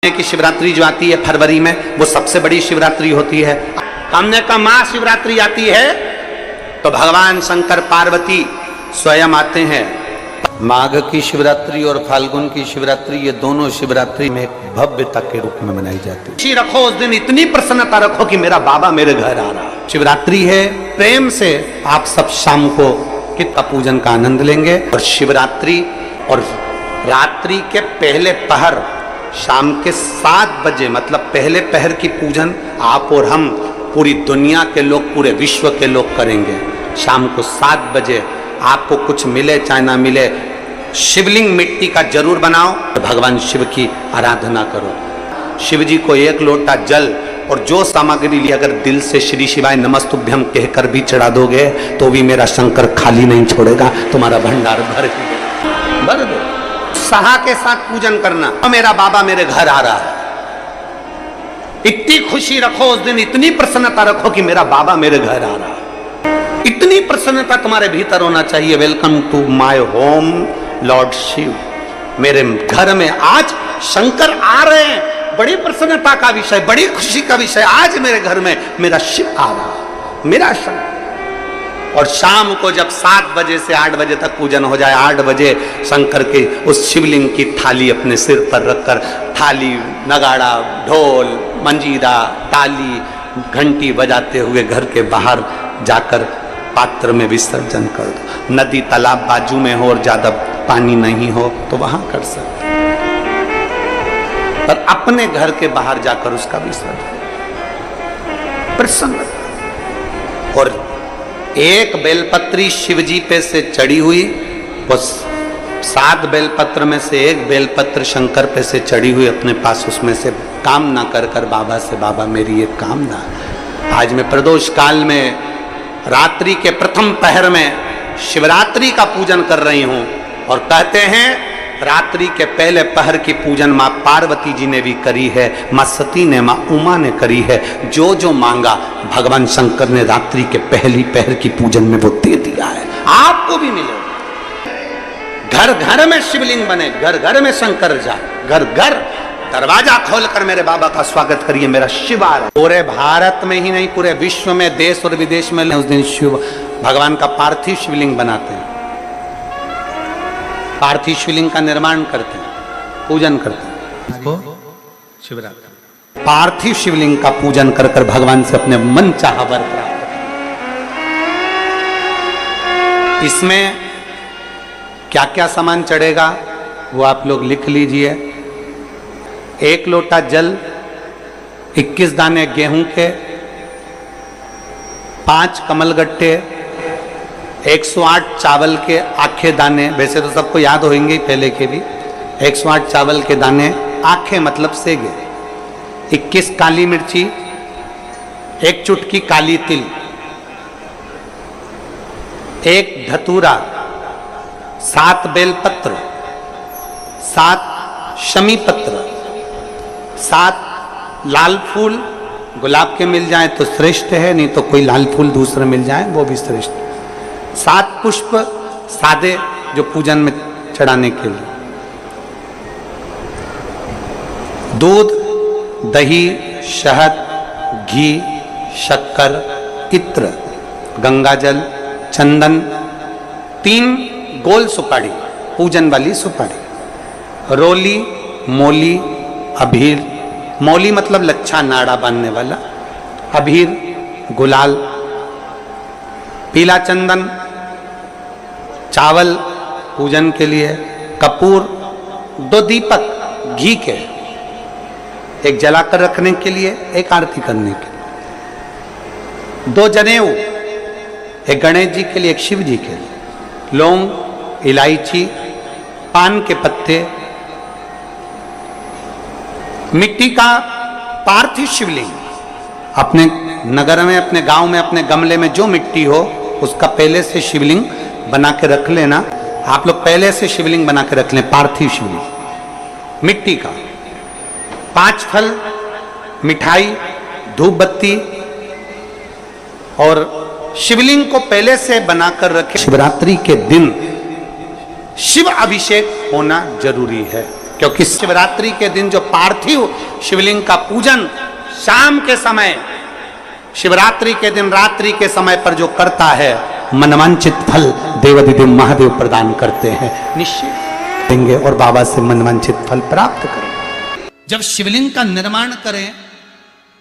की शिवरात्रि जो आती है फरवरी में, वो सबसे बड़ी शिवरात्रि होती है। हमने कहा महाशिवरात्रि आती है तो भगवान शंकर पार्वती स्वयं आते हैं। माघ की शिवरात्रि और फाल्गुन की शिवरात्रि, ये दोनों शिवरात्रि में एक भव्यता के रूप में मनाई जाती है। खुशी रखो उस दिन, इतनी प्रसन्नता रखो कि मेरा बाबा मेरे घर आ रहा है। शिवरात्रि है, प्रेम से आप सब शाम को कितना पूजन का आनंद लेंगे। और शिवरात्रि और रात्रि के पहले पहर शाम के 7 बजे, मतलब पहले पहर की पूजन आप और हम, पूरी दुनिया के लोग, पूरे विश्व के लोग करेंगे। शाम को 7 बजे आपको कुछ मिले चाहे ना मिले, शिवलिंग मिट्टी का जरूर बनाओ, भगवान शिव की आराधना करो। शिव जी को 1 लोटा जल और जो सामग्री ली, अगर दिल से श्री शिवाय नमस्तुभ्यम कहकर भी चढ़ा दोगे तो भी मेरा शंकर खाली नहीं छोड़ेगा, तुम्हारा भंडार भर दो। सहा के साथ पूजन करना, और मेरा बाबा मेरे घर आ रहा है। इतनी खुशी रखो उस दिन, इतनी प्रसन्नता रखो कि मेरा बाबा मेरे घर आ रहा है। इतनी प्रसन्नता तुम्हारे भीतर होना चाहिए। Welcome to my home lord Shiva, मेरे घर में आज शंकर आ रहे हैं। बड़ी प्रसन्नता का विषय, बड़ी खुशी का विषय, आज मेरे घर में मेरा शिव आ रहा है, मेरा शंकर। और शाम को जब 7 बजे से 8 बजे तक पूजन हो जाए, 8 बजे शंकर के उस शिवलिंग की थाली अपने सिर पर रखकर, थाली, नगाड़ा, ढोल, मंजीरा, ताली, घंटी बजाते हुए घर के बाहर जाकर पात्र में विसर्जन कर दो। नदी तालाब बाजू में हो और ज्यादा पानी नहीं हो तो वहां कर सकते, पर अपने घर के बाहर जाकर उसका विसर्जन प्रसन्न। और एक बेलपत्री शिवजी पे से चढ़ी हुई, वो 7 बेलपत्र में से एक बेलपत्र शंकर पे से चढ़ी हुई अपने पास, उसमें से कामना कर कर बाबा से, बाबा मेरी एक कामना, आज मैं प्रदोष काल में रात्रि के प्रथम पहर में शिवरात्रि का पूजन कर रही हूं। और कहते हैं रात्रि के पहले पहर की पूजन माँ पार्वती जी ने भी करी है, माँ सती ने, माँ उमा ने करी है। जो जो मांगा भगवान शंकर ने रात्रि के पहली पहर की पूजन में वो दे दिया है। आपको भी मिले, घर घर में शिवलिंग बने, घर घर में शंकर जाए, घर घर दरवाजा खोलकर मेरे बाबा का स्वागत करिए, मेरा शिव आ रहा है। पूरे भारत में ही नहीं, पूरे विश्व में, देश और विदेश में उस दिन शिव भगवान का पार्थिव शिवलिंग बनाते हैं, पार्थिव शिवलिंग का निर्माण करते हैं, पूजन करते हैं। इसको शिवरात्रि, पार्थिव शिवलिंग का पूजन कर कर भगवान से अपने मन चाहा वर प्राप्त। इसमें क्या क्या सामान चढ़ेगा वो आप लोग लिख लीजिए। 1 लोटा जल, 21 दाने गेहूं के, 5 कमलगट्टे, 108 चावल के आखे दाने, वैसे तो सबको याद होंगे पहले के भी, 108 चावल के दाने, आखे मतलब सेगे, 21 काली मिर्ची, 1 चुटकी काली तिल, 1 धतूरा, 7 बेलपत्र, 7 शमी पत्र, 7 लाल फूल, गुलाब के मिल जाए तो श्रेष्ठ है, नहीं तो कोई लाल फूल दूसरे मिल जाए वो भी श्रेष्ठ। 7 पुष्प सादे जो पूजन में चढ़ाने के लिए, दूध, दही, शहद, घी, शक्कर, इत्र, गंगाजल, चंदन, 3 गोल सुपारी, पूजन वाली सुपारी, रोली, मोली, अभीर, मौली मतलब लच्छा नाड़ा बांधने वाला, अभीर, गुलाल, पीला चंदन, चावल पूजन के लिए, कपूर, 2 दीपक घी के, 1 जलाकर रखने के लिए, 1 आरती करने के लिए, 2 जनेऊ, 1 गणेश जी के लिए, 1 शिव जी के लिए, लौंग, इलायची, पान के पत्ते, मिट्टी का पार्थिव शिवलिंग। अपने नगर में, अपने गांव में, अपने गमले में जो मिट्टी हो उसका पहले से शिवलिंग बना के रख लेना। आप लोग पहले से शिवलिंग बना के रख लें, पार्थिव शिवलिंग मिट्टी का। 5 फल, मिठाई, धूप बत्ती, और शिवलिंग को पहले से बनाकर रखें। शिवरात्रि के दिन शिव अभिषेक होना जरूरी है। क्योंकि शिवरात्रि के दिन जो पार्थिव शिवलिंग का पूजन शाम के समय, शिवरात्रि के दिन रात्रि के समय पर जो करता है, मनवांचित फल देवाधिदेव महादेव प्रदान करते हैं। निश्चित देंगे और बाबा से मनवांचित फल प्राप्त करें। जब शिवलिंग का निर्माण करें,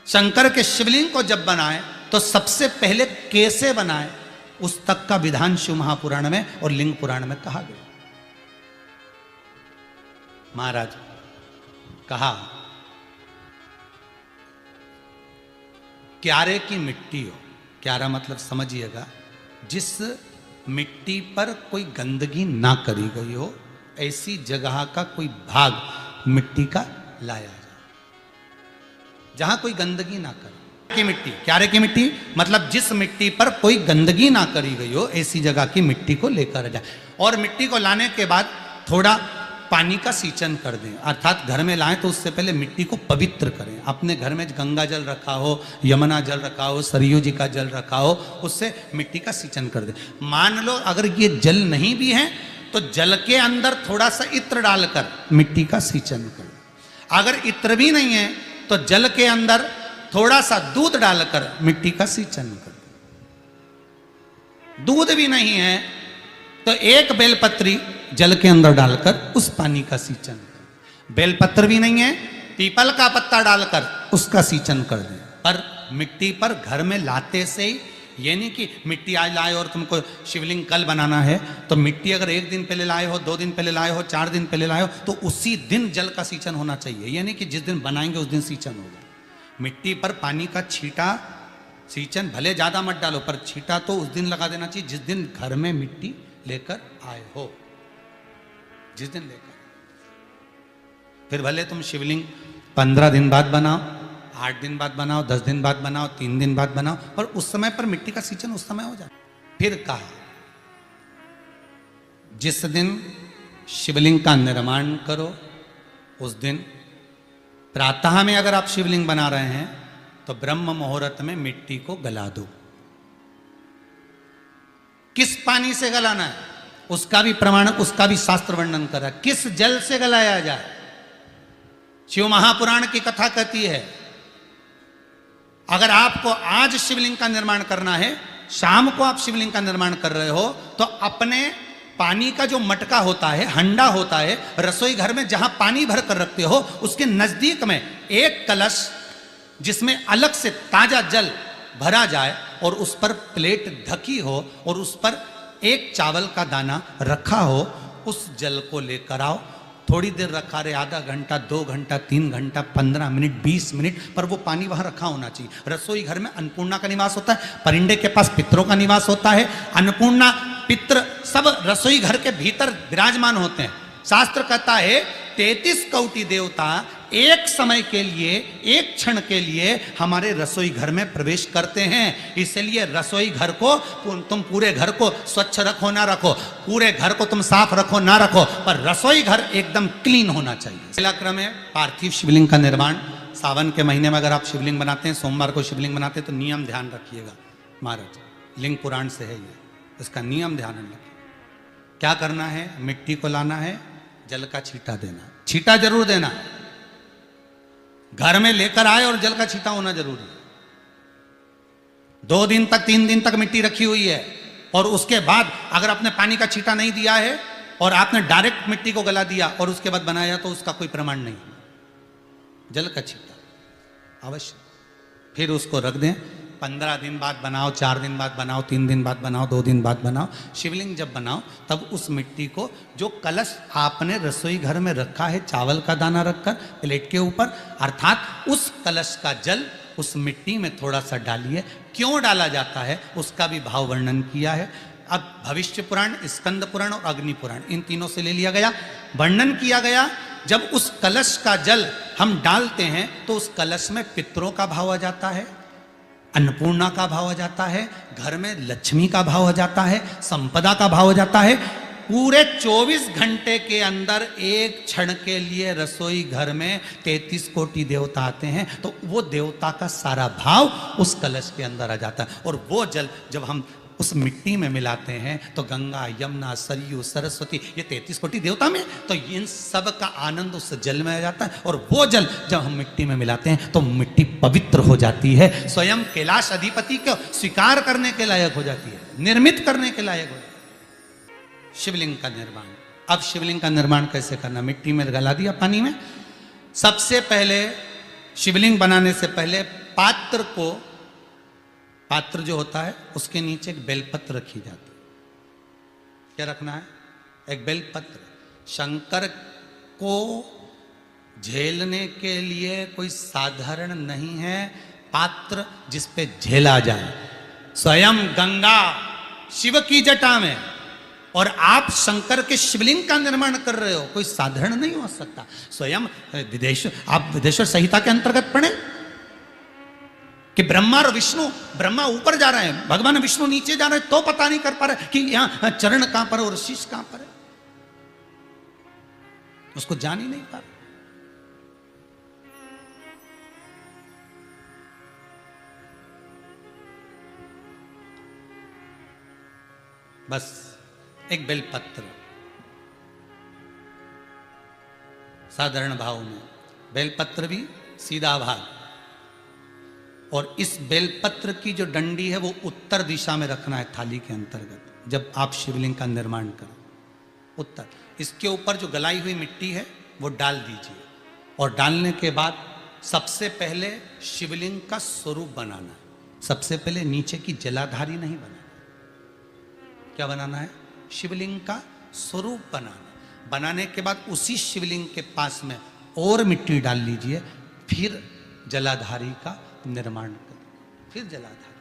शंकर के शिवलिंग को जब बनाएं, तो सबसे पहले कैसे बनाएं, उस तक का विधान शिव महापुराण में और लिंग पुराण में कहा गया। महाराज कहा, क्यारे की मिट्टी हो, क्यारा मतलब समझिएगा, जिस मिट्टी पर कोई गंदगी ना करी गई हो, ऐसी जगह का कोई भाग मिट्टी का लाया जाए जहां कोई गंदगी ना करे। की मिट्टी, क्यारे की मिट्टी मतलब जिस मिट्टी पर कोई गंदगी ना करी गई हो, ऐसी जगह की मिट्टी को लेकर जाए। और मिट्टी को लाने के बाद थोड़ा पानी का सींचन कर दें, अर्थात घर में लाएं तो उससे पहले मिट्टी को पवित्र करें। अपने घर में गंगा जल रखा हो, यमुना जल रखा हो, सरयू जी का जल रखा हो, उससे मिट्टी का सींचन कर दें। मान लो अगर ये जल नहीं भी है तो जल के अंदर थोड़ा सा इत्र डालकर मिट्टी का सींचन करें। अगर इत्र भी नहीं है तो जल के अंदर थोड़ा सा दूध डालकर मिट्टी का सींचन करें। दूध भी नहीं है तो एक बेलपत्री जल के अंदर डालकर उस पानी का सींचन करें। बेलपत्र भी नहीं है, पीपल का पत्ता डालकर उसका सींचन कर दें। पर मिट्टी पर घर में लाते से ही, ये नहीं कि मिट्टी आज लाए और तुमको शिवलिंग कल बनाना है, तो मिट्टी अगर 1 दिन पहले लाए हो, 2 दिन पहले लाए हो, 4 दिन पहले लाए हो, तो उसी दिन जल का सींचन होना चाहिए। ये नहीं कि जिस दिन बनाएंगे उस दिन सींचन होगा। मिट्टी पर पानी का छींटा, सींचन भले ज्यादा मत डालो, पर छींटा तो उस दिन लगा देना चाहिए जिस दिन घर में मिट्टी लेकर आए हो, जिस दिन लेकर। फिर भले तुम शिवलिंग 15 दिन बाद बनाओ, 8 दिन बाद बनाओ, 10 दिन बाद बनाओ, 3 दिन बाद बनाओ, पर उस समय पर मिट्टी का सींचन उस समय हो जाए। फिर कहा, जिस दिन शिवलिंग का निर्माण करो उस दिन प्रातः में अगर आप शिवलिंग बना रहे हैं तो ब्रह्म मुहूर्त में मिट्टी को गला दो। किस पानी से गलाना है उसका भी प्रमाण, उसका भी शास्त्र वर्णन करा। किस जल से गलाया जाए, शिव महापुराण की कथा कहती है, अगर आपको आज शिवलिंग का निर्माण करना है, शाम को आप शिवलिंग का निर्माण कर रहे हो, तो अपने पानी का जो मटका होता है, हंडा होता है, रसोई घर में जहां पानी भर कर रखते हो, उसके नजदीक में एक कलश जिसमें अलग से ताजा जल भरा जाए और उस पर प्लेट ढकी हो और उस पर एक चावल का दाना रखा हो, उस जल को लेकर आओ। थोड़ी देर रखा रहे, आधा घंटा, 2 घंटा, 3 घंटा, 15 मिनट, 20 मिनट, पर वो पानी वहां रखा होना चाहिए। रसोई घर में अन्नपूर्णा का निवास होता है, परिंदे के पास पितरों का निवास होता है। अन्नपूर्णा, पित्र सब रसोई घर के भीतर विराजमान होते हैं। शास्त्र कहता है 33 कोटि देवता एक समय के लिए, एक क्षण के लिए हमारे रसोई घर में प्रवेश करते हैं। इसलिए रसोई घर को तुम पूरे घर को स्वच्छ रखो ना रखो, पूरे घर को तुम साफ रखो ना रखो, पर रसोई घर एकदम क्लीन होना चाहिए। पहला क्रम है पार्थिव शिवलिंग का निर्माण। सावन के महीने में अगर आप शिवलिंग बनाते हैं, सोमवार को शिवलिंग बनाते हैं, तो नियम ध्यान रखिएगा महाराज, लिंग पुराण से है ये, इसका नियम ध्यान रखिए। क्या करना है, मिट्टी को लाना है, जल का छींटा देना, छींटा जरूर देना, घर में लेकर आए और जल का छींटा होना जरूरी है। 2 दिन तक, 3 दिन तक मिट्टी रखी हुई है और उसके बाद अगर आपने पानी का छींटा नहीं दिया है और आपने डायरेक्ट मिट्टी को गला दिया और उसके बाद बनाया, तो उसका कोई प्रमाण नहीं। जल का छींटा अवश्य। फिर उसको रख दें, 15 दिन बाद बनाओ, 4 दिन बाद बनाओ, 3 दिन बाद बनाओ, 2 दिन बाद बनाओ। शिवलिंग जब बनाओ तब उस मिट्टी को, जो कलश आपने रसोई घर में रखा है चावल का दाना रखकर प्लेट के ऊपर, अर्थात उस कलश का जल उस मिट्टी में थोड़ा सा डालिए। क्यों डाला जाता है उसका भी भाव वर्णन किया है। अब भविष्य पुराण, स्कंद पुराण और अग्नि पुराण, इन तीनों से ले लिया गया, वर्णन किया गया। जब उस कलश का जल हम डालते हैं तो उस कलश में पितरों का भाव आ जाता है, अन्नपूर्णा का भाव आ जाता है, घर में लक्ष्मी का भाव आ जाता है, संपदा का भाव आ जाता है। पूरे 24 घंटे के अंदर एक क्षण के लिए रसोई घर में 33 कोटि देवता आते हैं, तो वो देवता का सारा भाव उस कलश के अंदर आ जाता है। और वो जल जब हम उस मिट्टी में मिलाते हैं तो गंगा, यमुना, सरयू, सरस्वती, ये 33 कोटि देवता में, तो इन सब का आनंद उस जल में आ जाता है। और वो जल जब हम मिट्टी में मिलाते हैं तो मिट्टी पवित्र हो जाती है, स्वयं कैलाश अधिपति को स्वीकार करने के लायक हो जाती है, निर्मित करने के लायक हो जाती है। शिवलिंग का निर्माण, अब शिवलिंग का निर्माण कैसे करना? मिट्टी में गला दिया पानी में। सबसे पहले शिवलिंग बनाने से पहले पात्र जो होता है उसके नीचे एक बेलपत्र रखी जाती है। क्या रखना है? एक बेलपत्र। शंकर को झेलने के लिए कोई साधारण नहीं है पात्र जिस पे झेला जाए। स्वयं गंगा शिव की जटा में, और आप शंकर के शिवलिंग का निर्माण कर रहे हो, कोई साधारण नहीं हो सकता। स्वयं आप विदेश्वर संहिता के अंतर्गत पढ़े कि ब्रह्मा और विष्णु, ब्रह्मा ऊपर जा रहे हैं, भगवान विष्णु नीचे जा रहे हैं, तो पता नहीं कर पा रहे कि यहां चरण कहां पर और शीश कहां पर है, उसको जान ही नहीं पा रहे। बस एक बेलपत्र, साधारण भाव में बेलपत्र भी सीधा भाग, और इस बेलपत्र की जो डंडी है वो उत्तर दिशा में रखना है थाली के अंतर्गत। जब आप शिवलिंग का निर्माण करें उत्तर, इसके ऊपर जो गलाई हुई मिट्टी है वो डाल दीजिए, और डालने के बाद सबसे पहले शिवलिंग का स्वरूप बनाना है। सबसे पहले नीचे की जलाधारी नहीं बनाना, क्या बनाना है? शिवलिंग का स्वरूप बनाना। बनाने के बाद उसी शिवलिंग के पास में और मिट्टी डाल लीजिए, फिर जलाधारी का निर्माण करें, फिर जलाधारी।